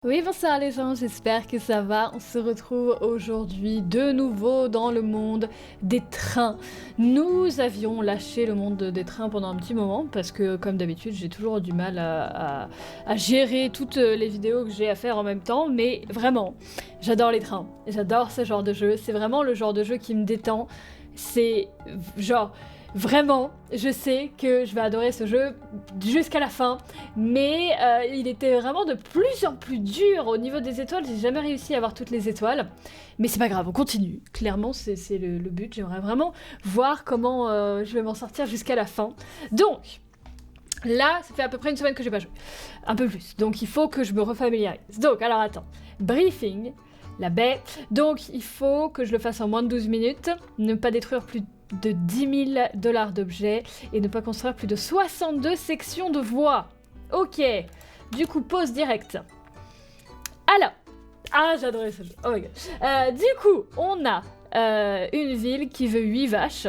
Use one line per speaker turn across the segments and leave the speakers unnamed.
Oui, bonsoir les gens, j'espère que ça va. On se retrouve aujourd'hui de nouveau dans le monde des trains. Nous avions lâché le monde des trains pendant un petit moment parce que, comme d'habitude, j'ai toujours du mal à gérer toutes les vidéos que j'ai à faire en même temps. Mais vraiment, j'adore les trains. J'adore ce genre de jeu. C'est vraiment le genre de jeu qui me détend. C'est genre... Vraiment, je sais que je vais adorer ce jeu jusqu'à la fin, mais il était vraiment de plus en plus dur au niveau des étoiles. J'ai jamais réussi à avoir toutes les étoiles, mais c'est pas grave, on continue. Clairement, c'est le but. J'aimerais vraiment voir comment je vais m'en sortir jusqu'à la fin. Donc, là, ça fait à peu près une semaine que j'ai pas joué. Un peu plus. Donc, il faut que je me refamiliarise. Donc, alors attends. Briefing, la baie. Donc, il faut que je le fasse en moins de 12 minutes. Ne pas détruire plus de 10 000 $ d'objets et ne pas construire plus de 62 sections de voies. Ok. Du coup, pause directe. Alors. Ah, j'adorais ce jeu. Oh my god. Du coup, on a une ville qui veut 8 vaches.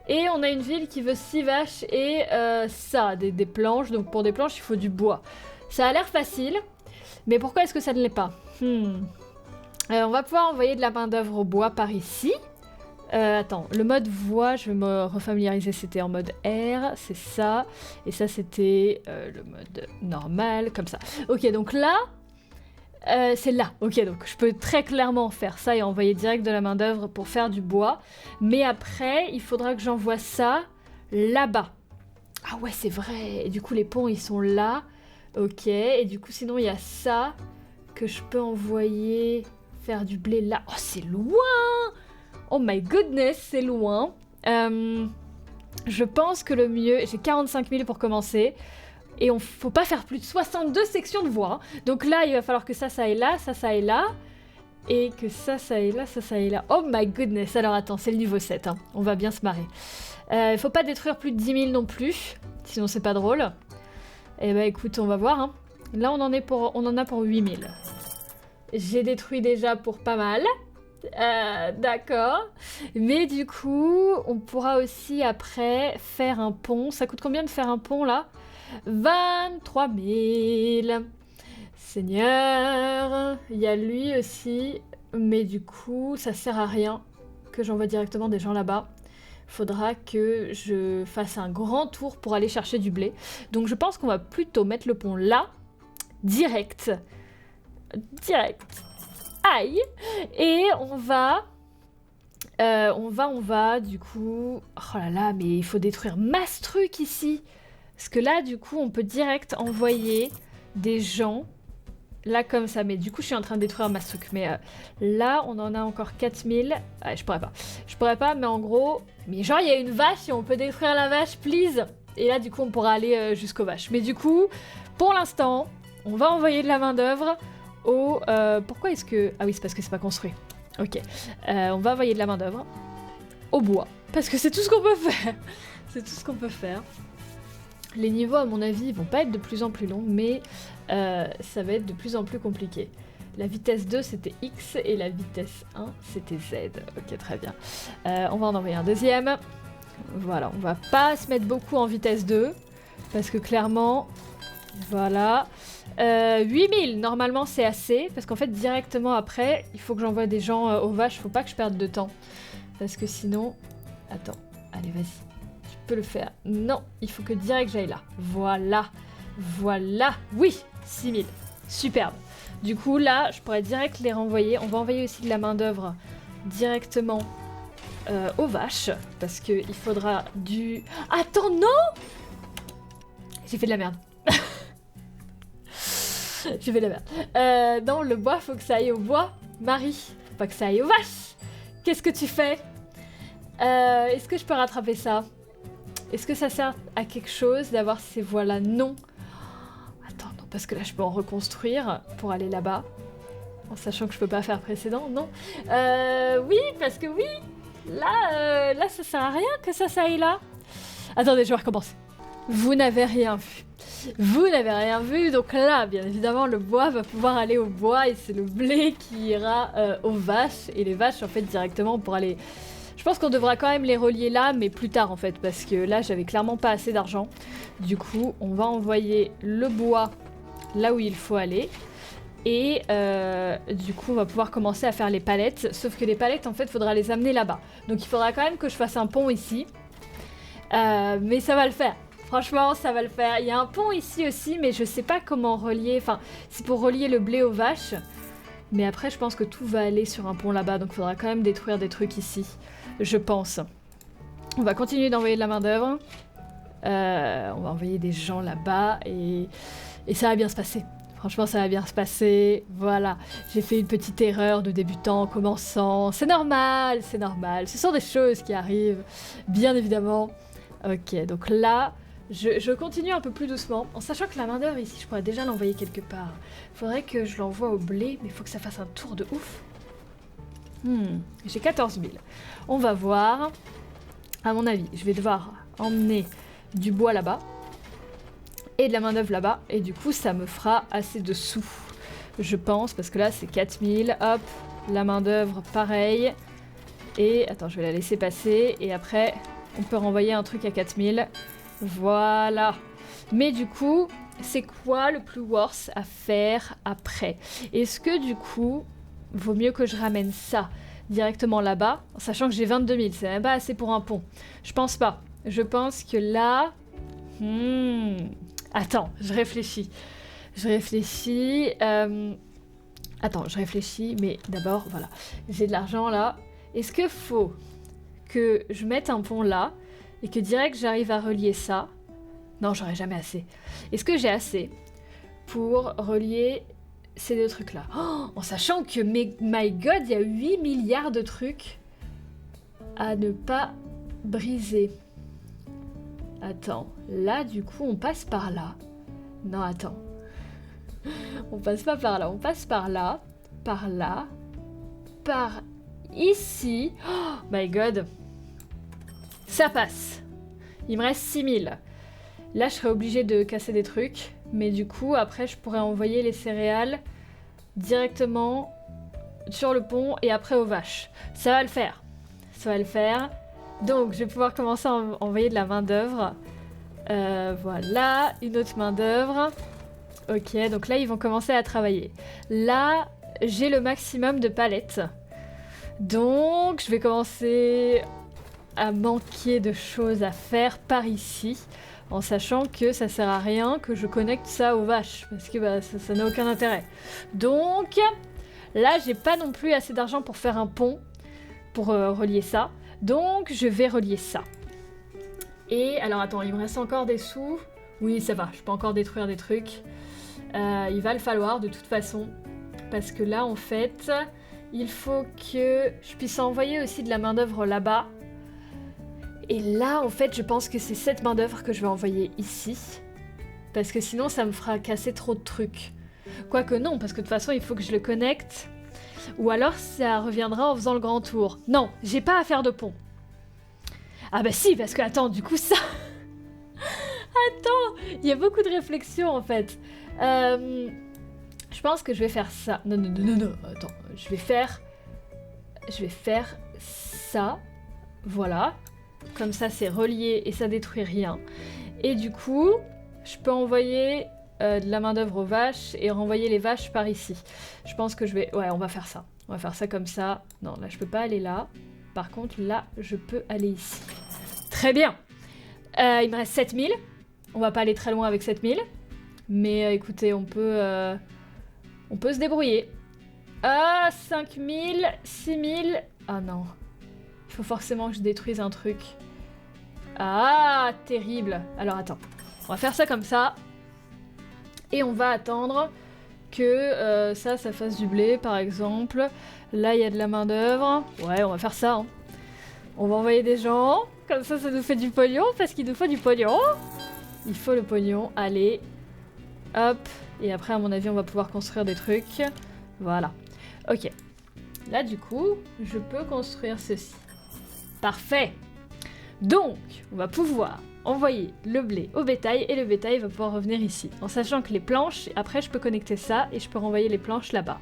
Et on a une ville qui veut 6 vaches et ça, des planches. Donc pour des planches, il faut du bois. Ça a l'air facile, mais pourquoi est-ce que ça ne l'est pas? On va pouvoir envoyer de la main d'œuvre au bois par ici. Attends, le mode voix, je vais me refamiliariser, c'était en mode R, c'est ça. Et ça, c'était le mode normal, comme ça. Ok, donc là, c'est là. Ok, donc je peux très clairement faire ça et envoyer direct de la main d'œuvre pour faire du bois. Mais après, il faudra que j'envoie ça là-bas. Ah ouais, c'est vrai. Et du coup, les ponts, ils sont là. Ok, et du coup, sinon, il y a ça que je peux envoyer faire du blé là. Oh, c'est loin! Oh my goodness, c'est loin. Je pense que le mieux... J'ai 45 000 pour commencer. Et faut pas faire plus de 62 sections de voies. Donc là, il va falloir que ça aille là, ça aille là. Et que ça aille là, ça aille là. Oh my goodness. Alors attends, c'est le niveau 7. Hein. On va bien se marrer. Il faut pas détruire plus de 10 000 non plus. Sinon, c'est pas drôle. Eh ben écoute, on va voir. Hein. Là, on en a pour 8 000. J'ai détruit déjà pour pas mal. D'accord. Mais du coup, on pourra aussi après faire un pont. Ça coûte combien de faire un pont là? 23 000. Seigneur. Il y a lui aussi. Mais du coup, ça sert à rien que j'envoie directement des gens là-bas. Faudra que je fasse un grand tour pour aller chercher du blé. Donc je pense qu'on va plutôt mettre le pont là. Direct. Aïe. Et on va, du coup... Oh là là, mais il faut détruire masse truc ici. Parce que là, du coup, on peut direct envoyer des gens, là comme ça. Mais du coup, je suis en train de détruire masse truc. Mais là, on en a encore 4000. Ouais, je pourrais pas. Je pourrais pas, mais en gros... Mais genre, il y a une vache et on peut détruire la vache, please. Et là, du coup, on pourra aller jusqu'aux vaches. Mais du coup, pour l'instant, on va envoyer de la main d'œuvre au... pourquoi est-ce que... Ah oui, c'est parce que c'est pas construit. Ok. On va envoyer de la main d'œuvre au bois. Parce que c'est tout ce qu'on peut faire. C'est tout ce qu'on peut faire. Les niveaux, à mon avis, vont pas être de plus en plus longs, mais ça va être de plus en plus compliqué. La vitesse 2, c'était X, et la vitesse 1, c'était Z. Ok, très bien. On va en envoyer un deuxième. Voilà, on va pas se mettre beaucoup en vitesse 2, parce que clairement... Voilà. 8000, normalement c'est assez, parce qu'en fait directement après, il faut que j'envoie des gens aux vaches, faut pas que je perde de temps. Parce que sinon... Attends, allez vas-y, tu peux le faire. Non, il faut que direct j'aille là. Voilà, voilà, oui, 6000, superbe. Du coup là, je pourrais direct les renvoyer. On va envoyer aussi de la main d'œuvre directement aux vaches, parce qu'il faudra du... Attends, non! J'ai fait de la merde. J'ai fait de la merde. Non, le bois, faut que ça aille au bois. Marie, faut pas que ça aille aux vaches. Qu'est-ce que tu fais? Est-ce que je peux rattraper ça? Est-ce que ça sert à quelque chose d'avoir ces voies-là? Non. Attends, non, parce que là, je peux en reconstruire pour aller là-bas. En sachant que je peux pas faire précédent, non. Oui, parce que oui. Là, ça sert à rien que ça aille là. Attendez, je vais recommencer. Vous n'avez rien vu. Vous n'avez rien vu, donc là, bien évidemment, le bois va pouvoir aller au bois et c'est le blé qui ira aux vaches. Et les vaches, en fait, directement pour aller... Je pense qu'on devra quand même les relier là, mais plus tard, en fait, parce que là, j'avais clairement pas assez d'argent. Du coup, on va envoyer le bois là où il faut aller. Et du coup, on va pouvoir commencer à faire les palettes. Sauf que les palettes, en fait, il faudra les amener là-bas. Donc il faudra quand même que je fasse un pont ici. Mais ça va le faire. Franchement, ça va le faire. Il y a un pont ici aussi, mais je sais pas comment relier. Enfin, c'est pour relier le blé aux vaches. Mais après, je pense que tout va aller sur un pont là-bas. Donc il faudra quand même détruire des trucs ici. Je pense. On va continuer d'envoyer de la main-d'œuvre. On va envoyer des gens là-bas. Et ça va bien se passer. Franchement, ça va bien se passer. Voilà. J'ai fait une petite erreur de débutant en commençant. C'est normal, c'est normal. Ce sont des choses qui arrivent, bien évidemment. Ok, donc là, je continue un peu plus doucement, en sachant que la main-d'œuvre ici, je pourrais déjà l'envoyer quelque part. Faudrait que je l'envoie au blé, mais il faut que ça fasse un tour de ouf. J'ai 14 000. On va voir. À mon avis, je vais devoir emmener du bois là-bas. Et de la main-d'œuvre là-bas. Et du coup, ça me fera assez de sous. Je pense, parce que là, c'est 4000. Hop, la main-d'œuvre, pareil. Et, attends, je vais la laisser passer. Et après, on peut renvoyer un truc à 4000. Voilà. Mais du coup, c'est quoi le plus worse à faire après? Est-ce que du coup, vaut mieux que je ramène ça directement là-bas, en sachant que j'ai 22 000, c'est même pas assez pour un pont. Je pense pas. Je pense que là... Attends, je réfléchis. Attends, je réfléchis, mais d'abord, voilà. J'ai de l'argent là. Est-ce que faut que je mette un pont là et que direct j'arrive à relier ça? Non, j'aurai jamais assez. Est-ce que j'ai assez pour relier ces deux trucs-là? En sachant que, my god, il y a 8 milliards de trucs à ne pas briser. Attends, là, du coup, on passe par là. Non, attends. On passe pas par là, on passe par là, par ici. Oh my god. Ça passe. Il me reste 6000. Là, je serais obligée de casser des trucs. Mais du coup, après, je pourrais envoyer les céréales directement sur le pont et après aux vaches. Ça va le faire. Ça va le faire. Donc, je vais pouvoir commencer à envoyer de la main-d'œuvre. Voilà, une autre main-d'œuvre. Ok, donc là, ils vont commencer à travailler. Là, j'ai le maximum de palettes. Donc, je vais commencer à manquer de choses à faire par ici, en sachant que ça sert à rien que je connecte ça aux vaches, parce que bah, ça n'a aucun intérêt. Donc, là, j'ai pas non plus assez d'argent pour faire un pont, pour relier ça. Donc, je vais relier ça. Et, alors attends, il me reste encore des sous. Oui, ça va, je peux encore détruire des trucs. Il va le falloir, de toute façon. Parce que là, en fait, il faut que je puisse envoyer aussi de la main-d'œuvre là-bas. Et là, en fait, je pense que c'est cette main-d'œuvre que je vais envoyer ici. Parce que sinon, ça me fera casser trop de trucs. Quoique non, parce que de toute façon, il faut que je le connecte. Ou alors, ça reviendra en faisant le grand tour. Non, j'ai pas à faire de pont. Ah bah si, parce que, attends, du coup, ça... Attends, il y a beaucoup de réflexions, en fait. Je pense que je vais faire ça. Non, attends, je vais faire ça. Voilà. Comme ça, c'est relié et ça détruit rien. Et du coup, je peux envoyer de la main-d'œuvre aux vaches et renvoyer les vaches par ici. Je pense que je vais... Ouais, on va faire ça. On va faire ça comme ça. Non, là, je peux pas aller là. Par contre, là, je peux aller ici. Très bien. Il me reste 7000. On va pas aller très loin avec 7000. Mais écoutez, on peut se débrouiller. Ah, 5000, 6000... Ah non. Il faut forcément que je détruise un truc. Ah, terrible. Alors attends, on va faire ça comme ça. Et on va attendre que ça fasse du blé, par exemple. Là, il y a de la main-d'œuvre. Ouais, on va faire ça. Hein. On va envoyer des gens. Comme ça nous fait du pognon, parce qu'il nous faut du pognon. Il faut le pognon. Allez. Hop. Et après, à mon avis, on va pouvoir construire des trucs. Voilà. Ok. Là, du coup, je peux construire ceci. Parfait. Donc, on va pouvoir envoyer le blé au bétail et le bétail va pouvoir revenir ici. En sachant que les planches, après je peux connecter ça et je peux renvoyer les planches là-bas.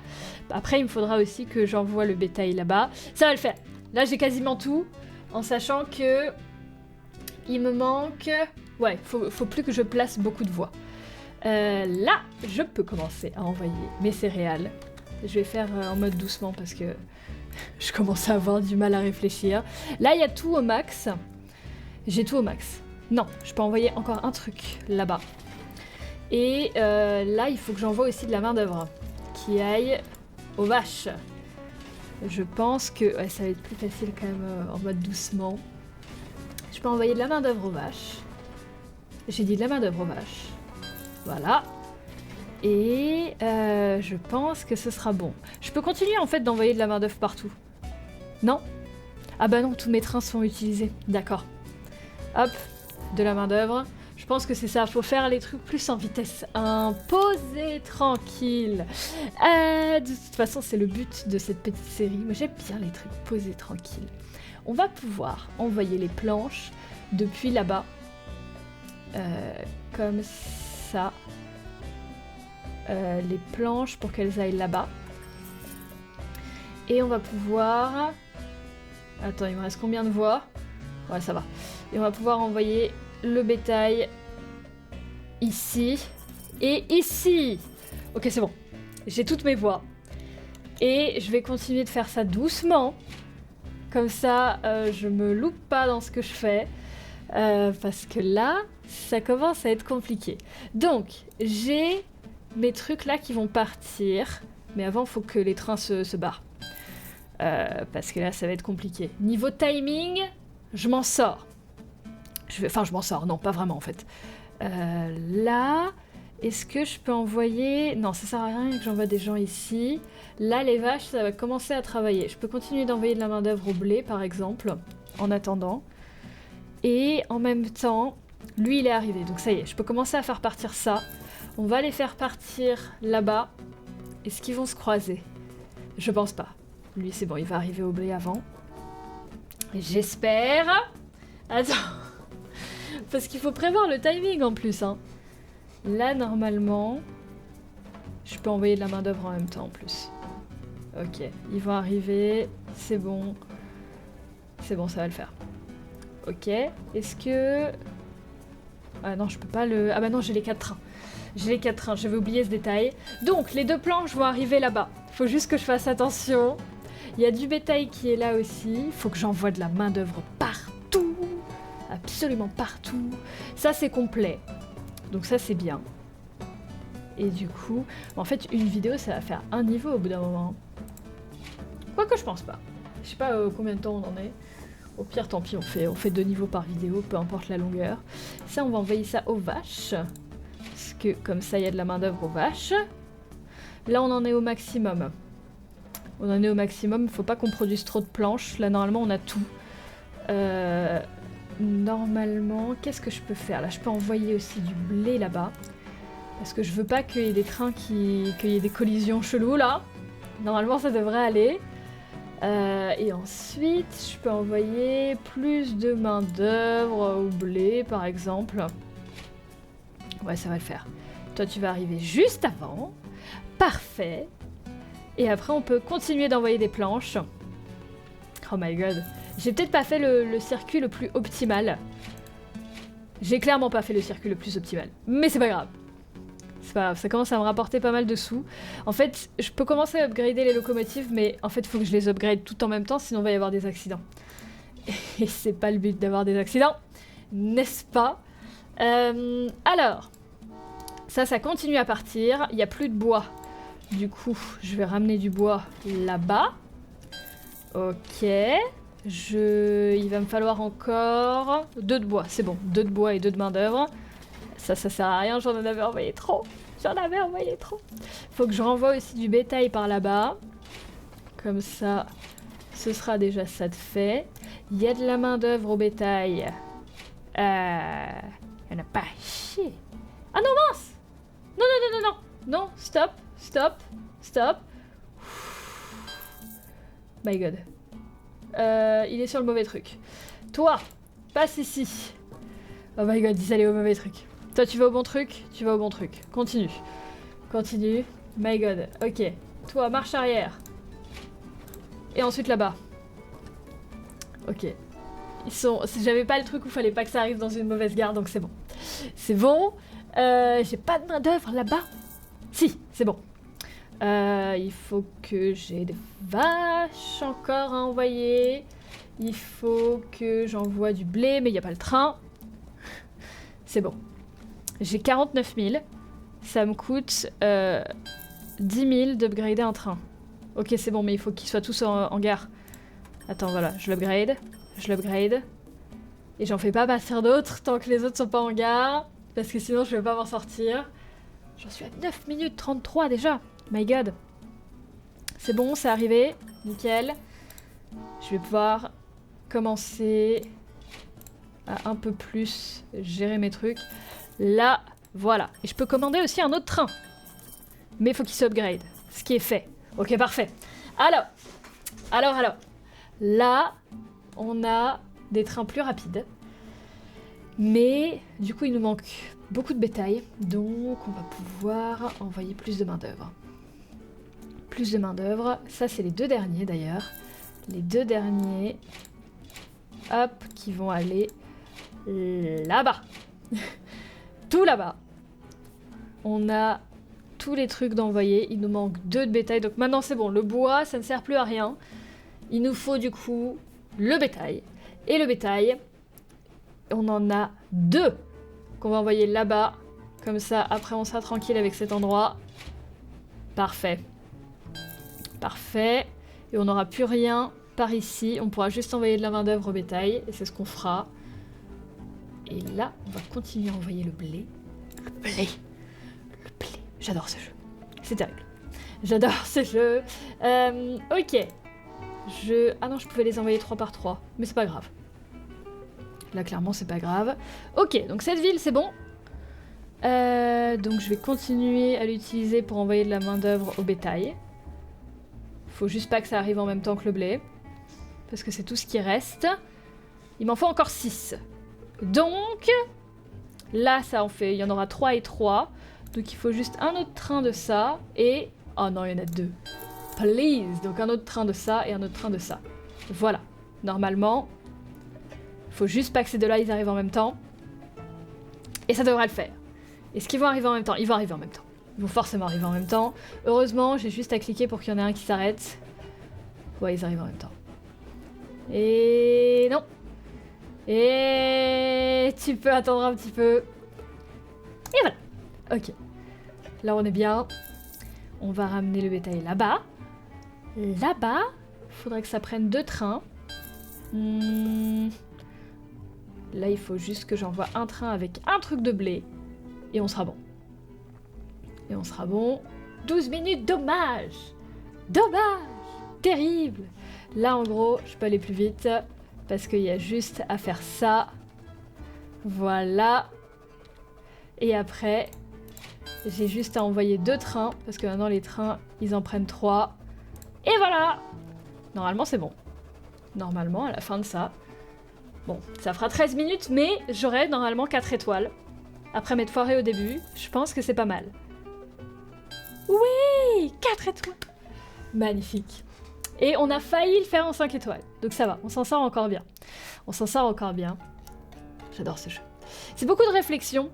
Après, il me faudra aussi que j'envoie le bétail là-bas. Ça va le faire. Là, j'ai quasiment tout. En sachant que il me manque... Ouais, faut plus que je place beaucoup de voies. Là, je peux commencer à envoyer mes céréales. Je vais faire en mode doucement parce que je commence à avoir du mal à réfléchir. Là, il y a tout au max. J'ai tout au max. Non, je peux envoyer encore un truc là-bas. Et là, il faut que j'envoie aussi de la main-d'œuvre qui aille aux vaches. Je pense que ça va être plus facile quand même en mode doucement. Je peux envoyer de la main-d'œuvre aux vaches. J'ai dit de la main-d'œuvre aux vaches. Voilà. Et je pense que ce sera bon. Je peux continuer en fait d'envoyer de la main-d'œuvre partout. Non? Ah bah non, tous mes trains sont utilisés. D'accord. Hop, de la main-d'œuvre. Je pense que c'est ça, faut faire les trucs plus en vitesse. Posé, tranquille. De toute façon, c'est le but de cette petite série. Moi, j'aime bien les trucs posés, tranquilles. On va pouvoir envoyer les planches depuis là-bas. Comme ça. Les planches pour qu'elles aillent là-bas. Et on va pouvoir... Attends, il me reste combien de voies? Ouais, ça va. Et on va pouvoir envoyer le bétail ici et ici. Ok, c'est bon. J'ai toutes mes voies. Et je vais continuer de faire ça doucement. Comme ça, je me loupe pas dans ce que je fais. Parce que là, ça commence à être compliqué. Donc, j'ai mes trucs là qui vont partir. Mais avant, il faut que les trains se barrent. Parce que là, ça va être compliqué. Niveau timing, je m'en sors. Enfin, je m'en sors. Non, pas vraiment, en fait. Là, est-ce que je peux envoyer... Non, ça sert à rien que j'envoie des gens ici. Là, les vaches, ça va commencer à travailler. Je peux continuer d'envoyer de la main-d'œuvre au blé, par exemple, en attendant. Et en même temps, lui, il est arrivé. Donc ça y est, je peux commencer à faire partir ça. On va les faire partir là-bas. Est-ce qu'ils vont se croiser? Je pense pas. Lui, c'est bon, il va arriver au blé avant. J'espère. Attends. Parce qu'il faut prévoir le timing en plus. Hein. Là, normalement, je peux envoyer de la main-d'œuvre en même temps en plus. Ok, ils vont arriver. C'est bon. C'est bon, ça va le faire. Ok. Est-ce que... Ah non, je peux pas le... Ah bah non, j'ai les 4 trains. J'ai les 4 trains, j'avais oublié ce détail. Donc, les 2 planches vont arriver là-bas. Faut juste que je fasse attention. Il y a du bétail qui est là aussi. Faut que j'envoie de la main-d'œuvre partout. Absolument partout. Ça, c'est complet. Donc ça, c'est bien. Et du coup... En fait, une vidéo, ça va faire un niveau au bout d'un moment. Quoique, je pense pas. Je sais pas combien de temps on en est. Au pire, tant pis, on fait 2 niveaux par vidéo, peu importe la longueur. Ça, on va envoyer ça aux vaches. Parce que comme ça, il y a de la main-d'œuvre aux vaches. Là, on en est au maximum. On en est au maximum, il faut pas qu'on produise trop de planches. Là, normalement, on a tout. Normalement, qu'est-ce que je peux faire? Là, je peux envoyer aussi du blé là-bas. Parce que je veux pas qu'il y ait des trains qu'il y ait des collisions cheloues, là. Normalement, ça devrait aller. Et ensuite, je peux envoyer plus de main-d'œuvre au blé, par exemple. Ouais, ça va le faire. Toi, tu vas arriver juste avant. Parfait. Et après, on peut continuer d'envoyer des planches. Oh my god. J'ai peut-être pas fait le circuit le plus optimal. J'ai clairement pas fait le circuit le plus optimal. Mais c'est pas grave. C'est pas grave, ça commence à me rapporter pas mal de sous. En fait, je peux commencer à upgrader les locomotives, mais en fait, il faut que je les upgrade tout en même temps, sinon il va y avoir des accidents. Et c'est pas le but d'avoir des accidents, n'est-ce pas? Alors, ça continue à partir. Il n'y a plus de bois. Du coup, je vais ramener du bois là-bas. Ok. Il va me falloir encore 2 de bois. C'est bon, 2 de bois et 2 de main-d'œuvre. Ça sert à rien, j'en avais envoyé trop. Faut que je renvoie aussi du bétail par là-bas. Comme ça, ce sera déjà ça de fait. Il y a de la main-d'œuvre au bétail. Il y en a pas chier. Ah non, mince! Non, stop. My god. Il est sur le mauvais truc. Toi, passe ici. Oh my god, ils allaient au mauvais truc. Toi, tu vas au bon truc? Tu vas au bon truc. Continue. My god. Ok. Toi, marche arrière. Et ensuite là-bas. Ok. J'avais pas le truc où fallait pas que ça arrive dans une mauvaise gare, donc c'est bon. C'est bon. J'ai pas de main d'œuvre là-bas. Si, c'est bon. Il faut que j'ai des vaches encore à envoyer. Il faut que j'envoie du blé, mais il n'y a pas le train. C'est bon. J'ai 49 000. Ça me coûte 10 000 d'upgrader un train. Ok, c'est bon, mais il faut qu'ils soient tous en gare. Attends, voilà, je l'upgrade. Et j'en fais pas passer d'autres tant que les autres sont pas en gare. Parce que sinon, je vais pas m'en sortir. J'en suis à 9 minutes 33 déjà. My god. C'est bon, c'est arrivé. Nickel. Je vais pouvoir commencer à un peu plus gérer mes trucs. Là, voilà. Et je peux commander aussi un autre train. Mais il faut qu'il se upgrade. Ce qui est fait. Ok, parfait. Alors. Là, on a des trains plus rapides. Mais du coup, il nous manque beaucoup de bétail. Donc, on va pouvoir envoyer plus de main-d'œuvre. Plus de main-d'œuvre. Ça, c'est les 2 derniers d'ailleurs. Les 2 derniers. Hop, qui vont aller là-bas. Tout là-bas. On a tous les trucs d'envoyer. Il nous manque 2 de bétail. Donc maintenant, c'est bon. Le bois, ça ne sert plus à rien. Il nous faut du coup le bétail. Et le bétail, on en a 2 qu'on va envoyer là-bas. Comme ça, après, on sera tranquille avec cet endroit. Parfait. Parfait. Et on n'aura plus rien par ici. On pourra juste envoyer de la main-d'œuvre au bétail. Et c'est ce qu'on fera. Et là, on va continuer à envoyer le blé. Le blé. J'adore ce jeu. C'est terrible. J'adore ce jeu. Ok. Ah non, je pouvais les envoyer 3 par 3. Mais c'est pas grave. Là, clairement, c'est pas grave. Ok, donc cette ville, c'est bon. Donc je vais continuer à l'utiliser pour envoyer de la main-d'œuvre au bétail. Faut juste pas que ça arrive en même temps que le blé. Parce que c'est tout ce qui reste. Il m'en faut encore 6. Donc, là, ça en fait. Il y en aura 3 et 3. Donc il faut juste un autre train de ça. Et... oh non, il y en a 2. Please. Donc un autre train de ça et un autre train de ça. Voilà. Normalement, faut juste pas que ces 2-là, ils arrivent en même temps. Et ça devrait le faire. Est-ce qu'ils vont arriver en même temps? Ils vont arriver en même temps. Ils vont forcément arriver en même temps. Heureusement, j'ai juste à cliquer pour qu'il y en ait un qui s'arrête. Ouais, ils arrivent en même temps. Et non. Et tu peux attendre un petit peu. Et voilà. Ok. Là, on est bien. On va ramener le bétail là-bas. Là-bas, il faudrait que ça prenne 2 trains. Là, il faut juste que j'envoie un train avec un truc de blé. Et on sera bon. 12 minutes, dommage. Terrible. Là, en gros, je peux aller plus vite. Parce qu'il y a juste à faire ça. Voilà. Et après, j'ai juste à envoyer 2 trains. Parce que maintenant, les trains, ils en prennent 3. Et voilà. Normalement, c'est bon. Normalement, à la fin de ça. Bon, ça fera 13 minutes, mais j'aurai normalement 4 étoiles. Après m'être foirée au début, je pense que c'est pas mal. Oui, 4 étoiles. Magnifique. Et on a failli le faire en 5 étoiles. Donc ça va, on s'en sort encore bien. J'adore ce jeu. C'est beaucoup de réflexion.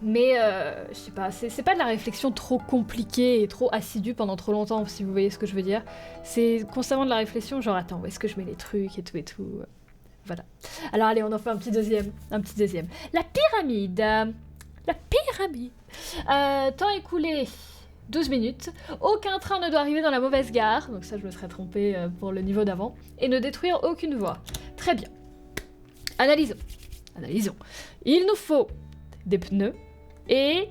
Mais, je sais pas, c'est pas de la réflexion trop compliquée et trop assidue pendant trop longtemps, si vous voyez ce que je veux dire. C'est constamment de la réflexion, genre, attends, où est-ce que je mets les trucs et tout. Voilà. Alors allez, on en fait un petit deuxième. La pyramide. Temps écoulé, 12 minutes. Aucun train ne doit arriver dans la mauvaise gare. Donc ça, je me serais trompée pour le niveau d'avant. Et ne détruire aucune voie. Très bien. Analysons. Il nous faut des pneus et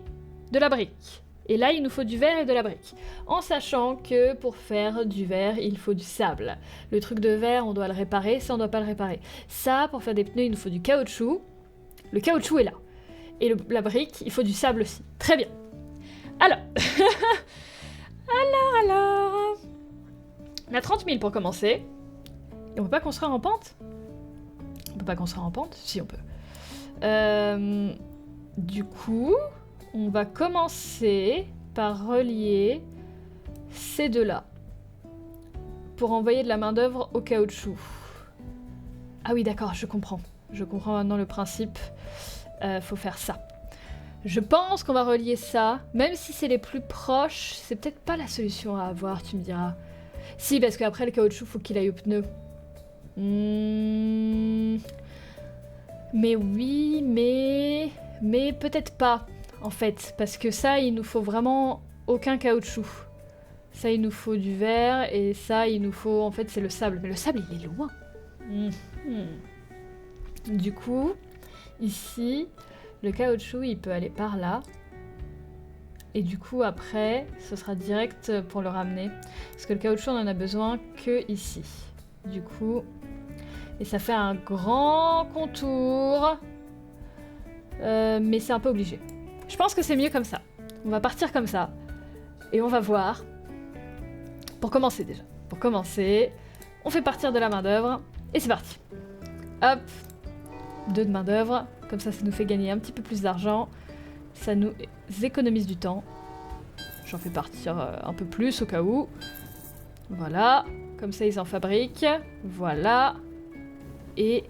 de la brique. Et là, il nous faut du verre et de la brique. En sachant que pour faire du verre, il faut du sable. Le truc de verre, on doit le réparer. Ça, on doit pas le réparer. Ça, pour faire des pneus, il nous faut du caoutchouc. Le caoutchouc est là. Et la brique, il faut du sable aussi. Très bien. Alors. Alors. On a 30 000 pour commencer. Et on peut pas construire en pente? Si, on peut. Du coup, on va commencer par relier ces 2-là. Pour envoyer de la main-d'œuvre au caoutchouc. Ah oui, d'accord, je comprends. Je comprends maintenant le principe. Faut faire ça. Je pense qu'on va relier ça, même si c'est les plus proches, c'est peut-être pas la solution à avoir, tu me diras. Si, parce qu'après le caoutchouc, faut qu'il aille au pneu. Mais oui, mais peut-être pas, en fait, parce que ça, il nous faut vraiment aucun caoutchouc. Ça, il nous faut du verre, et ça, il nous faut... En fait, c'est le sable. Mais le sable, il est loin. Du coup, ici, le caoutchouc, il peut aller par là. Et du coup, après, ce sera direct pour le ramener. Parce que le caoutchouc, on en a besoin que ici. Du coup... Et ça fait un grand contour. Mais c'est un peu obligé. Je pense que c'est mieux comme ça. On va partir comme ça. Et on va voir. Pour commencer déjà. Pour commencer, on fait partir de la main d'œuvre. Et c'est parti. Hop. 2 de main d'œuvre. Comme ça nous fait gagner un petit peu plus d'argent. Ça nous économise du temps. J'en fais partir un peu plus au cas où. Voilà. Comme ça, ils en fabriquent. Voilà. Et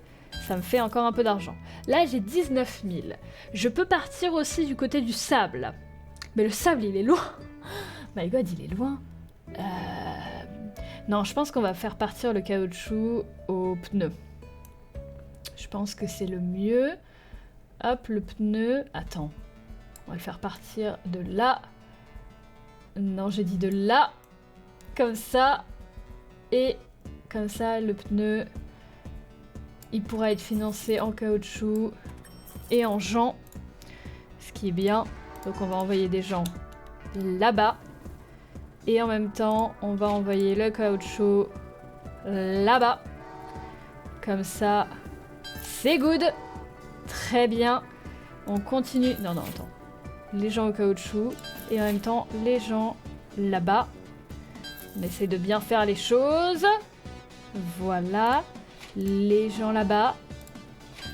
ça me fait encore un peu d'argent. Là, j'ai 19 000. Je peux partir aussi du côté du sable. Mais le sable, il est loin. My God, il est loin. Non, je pense qu'on va faire partir le caoutchouc au pneu. Je pense que c'est le mieux. Hop, le pneu. Attends. On va le faire partir de là. Non, j'ai dit de là. Comme ça. Et comme ça, le pneu... Il pourra être financé en caoutchouc et en gens, ce qui est bien. Donc on va envoyer des gens là-bas. Et en même temps, on va envoyer le caoutchouc là-bas. Comme ça, c'est good. Très bien. On continue. Non, attends. Les gens au caoutchouc et en même temps, les gens là-bas. On essaie de bien faire les choses. Voilà. Les gens là-bas.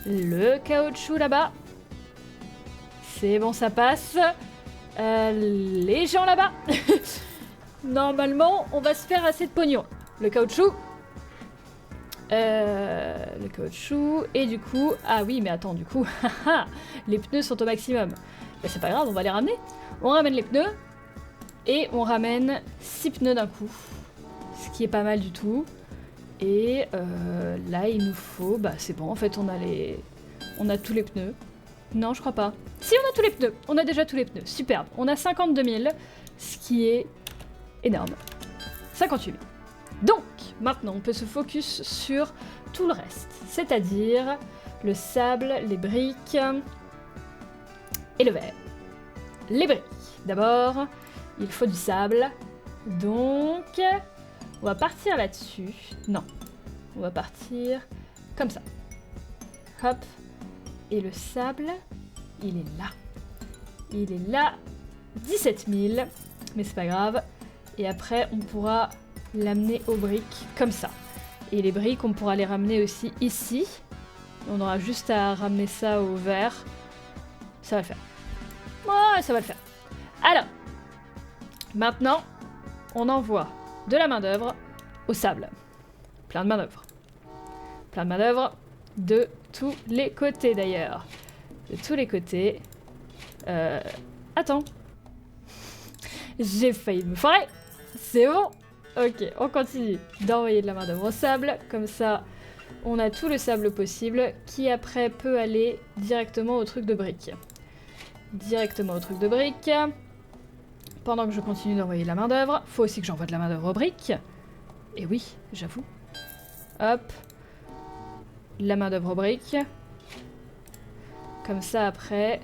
Le caoutchouc là-bas. C'est bon, ça passe. Les gens là-bas. Normalement, on va se faire assez de pognon. Le caoutchouc. Le caoutchouc. Et du coup... Ah oui, mais attends, du coup... les pneus sont au maximum. Mais c'est pas grave, on va les ramener. On ramène les pneus. Et on ramène 6 pneus d'un coup. Ce qui est pas mal du tout. Et là, il nous faut... Bah, c'est bon, en fait, on a tous les pneus. Non, je crois pas. Si, on a tous les pneus. On a déjà tous les pneus. Superbe. On a 52 000, ce qui est énorme. 58 000. Donc, maintenant, on peut se focus sur tout le reste. C'est-à-dire le sable, les briques et le verre. Les briques. D'abord, il faut du sable. Donc... On va partir là-dessus. Non. On va partir comme ça. Hop. Et le sable, il est là. Il est là. 17 000. Mais c'est pas grave. Et après, on pourra l'amener aux briques comme ça. Et les briques, on pourra les ramener aussi ici. On aura juste à ramener ça au verre. Ça va le faire. Ouais, ça va le faire. Alors. Maintenant, on envoie de la main d'œuvre au sable. Plein de main d'œuvre. Plein de main d'œuvre de tous les côtés d'ailleurs. De tous les côtés. Attends. J'ai failli me foirer. C'est bon. Ok, on continue d'envoyer de la main d'œuvre au sable. Comme ça, on a tout le sable possible qui après peut aller directement au truc de briques. Directement au truc de briques. Pendant que je continue d'envoyer de la main d'œuvre, faut aussi que j'envoie de la main d'œuvre aux briques. Et oui, j'avoue. Hop. La main d'œuvre aux briques. Comme ça, après,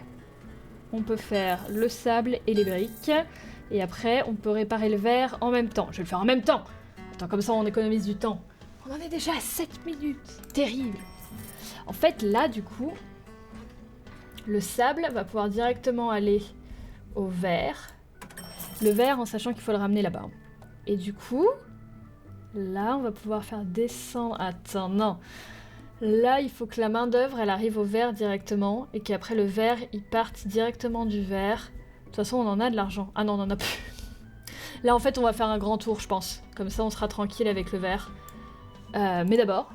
on peut faire le sable et les briques. Et après, on peut réparer le verre en même temps. Je vais le faire en même temps. Attends, comme ça, on économise du temps. On en est déjà à 7 minutes. Terrible. En fait, là, du coup, le sable va pouvoir directement aller au verre. Le verre en sachant qu'il faut le ramener là-bas. Et du coup, là, on va pouvoir faire descendre... Attends, non. Là, il faut que la main d'œuvre, elle arrive au verre directement et qu'après le verre, il parte directement du verre. De toute façon, on en a de l'argent. Ah non, on en a plus. Là, en fait, on va faire un grand tour, je pense. Comme ça, on sera tranquille avec le verre. Mais d'abord...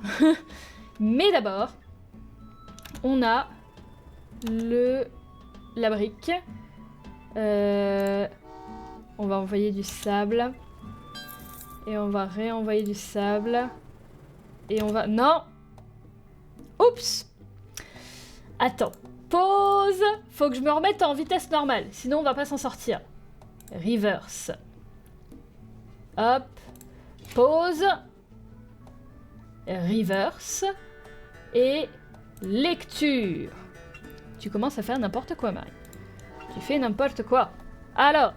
mais d'abord, on a la brique. On va envoyer du sable. Et on va réenvoyer du sable. Et on va... Non! Oups! Attends. Pause! Faut que je me remette en vitesse normale. Sinon, on va pas s'en sortir. Reverse. Hop. Pause. Reverse. Et lecture. Tu commences à faire n'importe quoi, Marie. Tu fais n'importe quoi. Alors.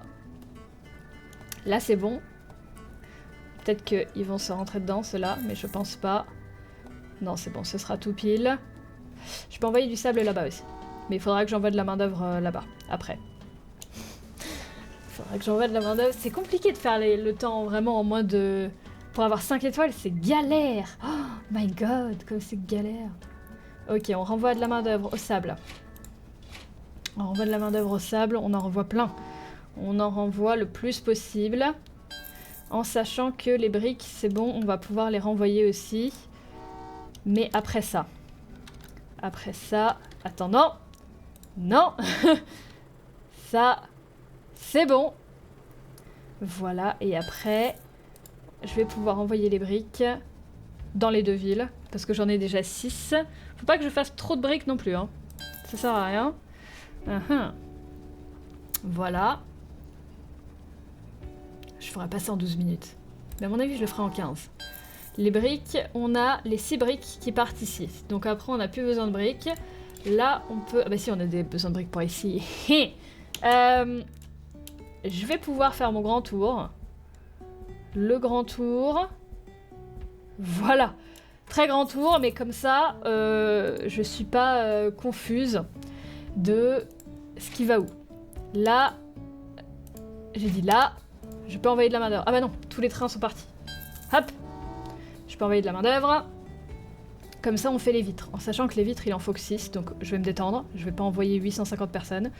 Là, c'est bon. Peut-être qu'ils vont se rentrer dedans, ceux-là, mais je pense pas. Non, c'est bon, ce sera tout pile. Je peux envoyer du sable là-bas aussi. Mais il faudra que j'envoie de la main-d'œuvre là-bas, après. Il faudra que j'envoie de la main-d'œuvre. C'est compliqué de faire le temps vraiment en mode... Pour avoir 5 étoiles, c'est galère. Oh my god, comme c'est galère. Ok, on renvoie de la main-d'œuvre au sable. On renvoie de la main-d'œuvre au sable, on en renvoie plein. On en renvoie le plus possible. En sachant que les briques, c'est bon, on va pouvoir les renvoyer aussi. Mais après ça. Après ça... Attends, non! Non! Ça, c'est bon. Voilà, et après, je vais pouvoir envoyer les briques dans les 2 villes. Parce que j'en ai déjà 6. Faut pas que je fasse trop de briques non plus, hein. Ça sert à rien. Voilà. Je ferai passer en 12 minutes. Mais à mon avis, je le ferai en 15. Les briques, on a les 6 briques qui partent ici. Donc après, on n'a plus besoin de briques. Là, on peut... Ah bah si, on a besoin de briques pour ici. Je vais pouvoir faire mon grand tour. Le grand tour. Voilà. Très grand tour, mais comme ça, je suis pas confuse de ce qui va où. Là, j'ai dit là, je peux envoyer de la main d'œuvre. Ah bah non, tous les trains sont partis. Hop. Je peux envoyer de la main d'œuvre. Comme ça, on fait les vitres. En sachant que les vitres, il en faut que 6. Donc, je vais me détendre. Je vais pas envoyer 850 personnes.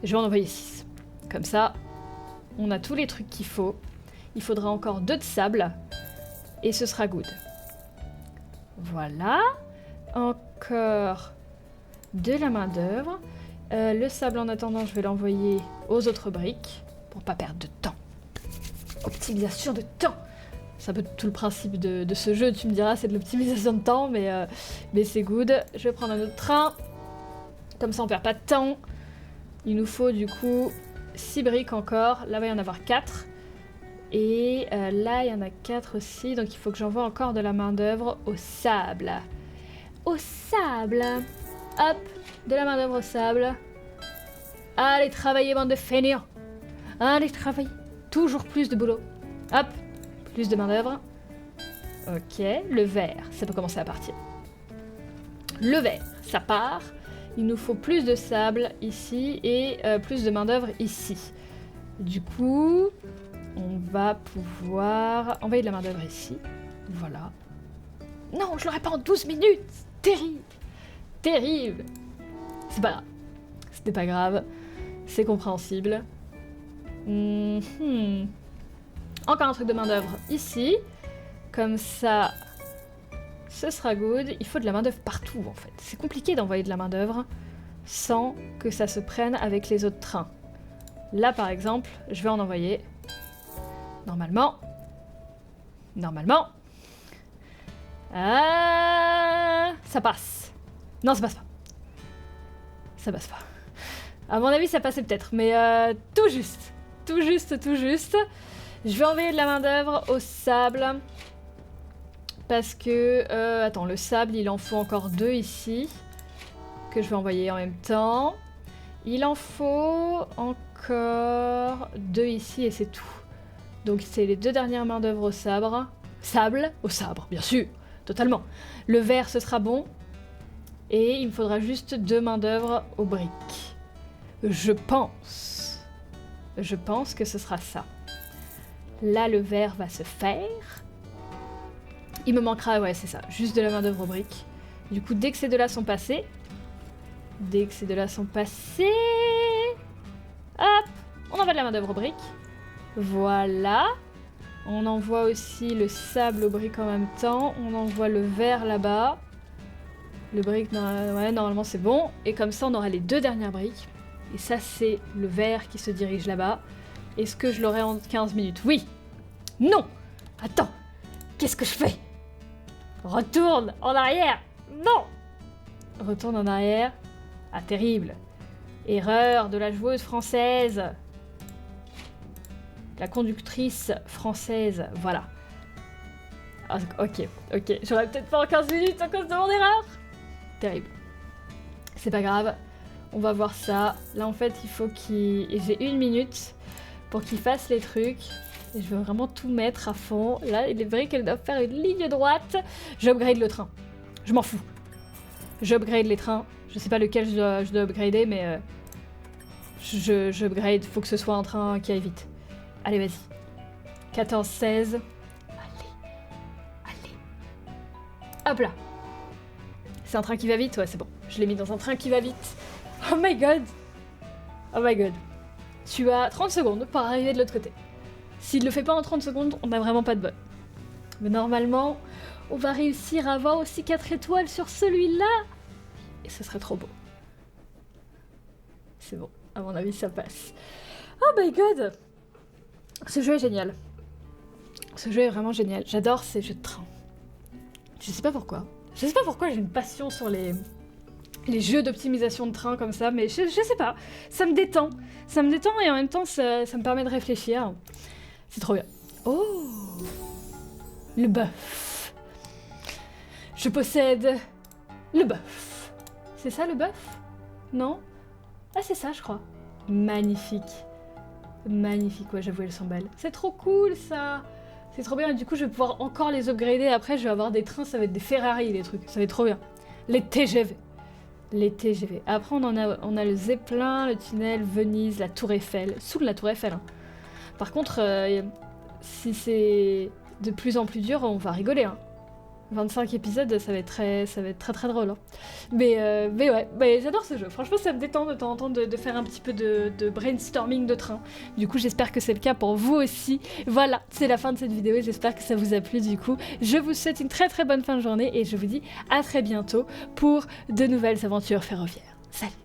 Je vais en envoyer 6. Comme ça, on a tous les trucs qu'il faut. Il faudra encore 2 de sable. Et ce sera good. Voilà. Encore de la main d'œuvre. Le sable, en attendant, je vais l'envoyer aux autres briques. Pour pas perdre de temps. Optimisation de temps. C'est un peu tout le principe de ce jeu, tu me diras, c'est de l'optimisation de temps, mais c'est good. Je vais prendre un autre train. Comme ça, on perd pas de temps. Il nous faut, du coup, 6 briques encore. Là, il va y en avoir 4. Et là, il y en a 4 aussi. Donc, il faut que j'envoie encore de la main-d'œuvre au sable. Au sable. Hop, de la main-d'œuvre au sable. Allez, travailler, bande de fainéants. Allez, travailler. Toujours plus de boulot. Hop. Plus de main-d'œuvre. Ok, le verre, ça peut commencer à partir. Le verre, ça part. Il nous faut plus de sable ici et plus de main-d'œuvre ici. Du coup, on va pouvoir envoyer de la main-d'œuvre ici. Voilà. Non, je l'aurai pas en 12 minutes. Terrible. Terrible. C'est pas grave. C'était pas grave. C'est compréhensible. Encore un truc de main-d'œuvre ici. Comme ça, ce sera good. Il faut de la main-d'œuvre partout en fait. C'est compliqué d'envoyer de la main-d'œuvre sans que ça se prenne avec les autres trains. Là par exemple, je vais en envoyer. Normalement. Ça passe. Non, ça passe pas. Ça passe pas. À mon avis, ça passait peut-être, mais tout juste. Tout juste. Je vais envoyer de la main-d'œuvre au sable. Parce que... attends, le sable, il en faut encore 2 ici. Que je vais envoyer en même temps. Il en faut encore 2 ici et c'est tout. Donc c'est les 2 dernières main-d'œuvre au sabre. Au sabre, bien sûr. Totalement. Le verre, ce sera bon. Et il me faudra juste 2 main-d'œuvre aux briques. Je pense que ce sera ça. Là, le verre va se faire. Il me manquera, ouais, c'est ça, juste de la main-d'œuvre aux briques. Du coup, dès que ces 2-là sont passés... Hop, on envoie de la main-d'œuvre aux briques. Voilà. On envoie aussi le sable aux briques en même temps. On envoie le verre là-bas. Le brique, ouais, normalement c'est bon. Et comme ça, on aura les 2 dernières briques. Et ça, c'est le ver qui se dirige là-bas. Est-ce que je l'aurai en 15 minutes? Oui. Non. Attends. Qu'est-ce que je fais? Retourne en arrière. Non. Retourne en arrière. Ah, terrible. Erreur de la joueuse française. La conductrice française. Voilà. Ah, ok. J'aurais peut-être pas en 15 minutes à cause de mon erreur. Terrible. C'est pas grave. On va voir ça. Là, en fait, il faut qu'il... Et j'ai 1 minute pour qu'il fasse les trucs. Et je veux vraiment tout mettre à fond. Là, il est vrai qu'elle doit faire une ligne droite. J'upgrade le train. Je m'en fous. J'upgrade les trains. Je sais pas lequel je dois upgrader, mais... j'upgrade. Faut que ce soit un train qui aille vite. Allez, vas-y. 14, 16. Allez. Hop là. C'est un train qui va vite? Ouais, c'est bon. Je l'ai mis dans un train qui va vite. Oh my god. Oh my god. Tu as 30 secondes pour arriver de l'autre côté. S'il le fait pas en 30 secondes, on n'a vraiment pas de bol. Mais normalement, on va réussir à avoir aussi 4 étoiles sur celui-là. Et ce serait trop beau. C'est bon. À mon avis, ça passe. Oh my god. Ce jeu est génial. Ce jeu est vraiment génial. J'adore ces jeux de train. Je sais pas pourquoi. Je sais pas pourquoi j'ai une passion sur les jeux d'optimisation de train comme ça, mais je sais pas. Ça me détend. Ça me détend et en même temps, ça me permet de réfléchir. C'est trop bien. Oh! Le bœuf. Je possède le bœuf. C'est ça le bœuf? Non? Ah, c'est ça, je crois. Magnifique. Magnifique, ouais, j'avoue, elles sont belles. C'est trop cool, ça. C'est trop bien, et du coup, je vais pouvoir encore les upgrader. Après, je vais avoir des trains, ça va être des Ferrari, les trucs. Ça va être trop bien. Les TGV. Les TGV. Après, on a le Zeppelin, le tunnel, Venise, la Tour Eiffel. Sous la Tour Eiffel, hein. Par contre, si c'est de plus en plus dur, on va rigoler, hein. 25 épisodes, ça va être très drôle. Hein. Mais ouais, j'adore ce jeu. Franchement, ça me détend de temps en temps de faire un petit peu de brainstorming de train. Du coup, j'espère que c'est le cas pour vous aussi. Voilà, c'est la fin de cette vidéo. J'espère que ça vous a plu du coup. Je vous souhaite une très bonne fin de journée et je vous dis à très bientôt pour de nouvelles aventures ferroviaires. Salut!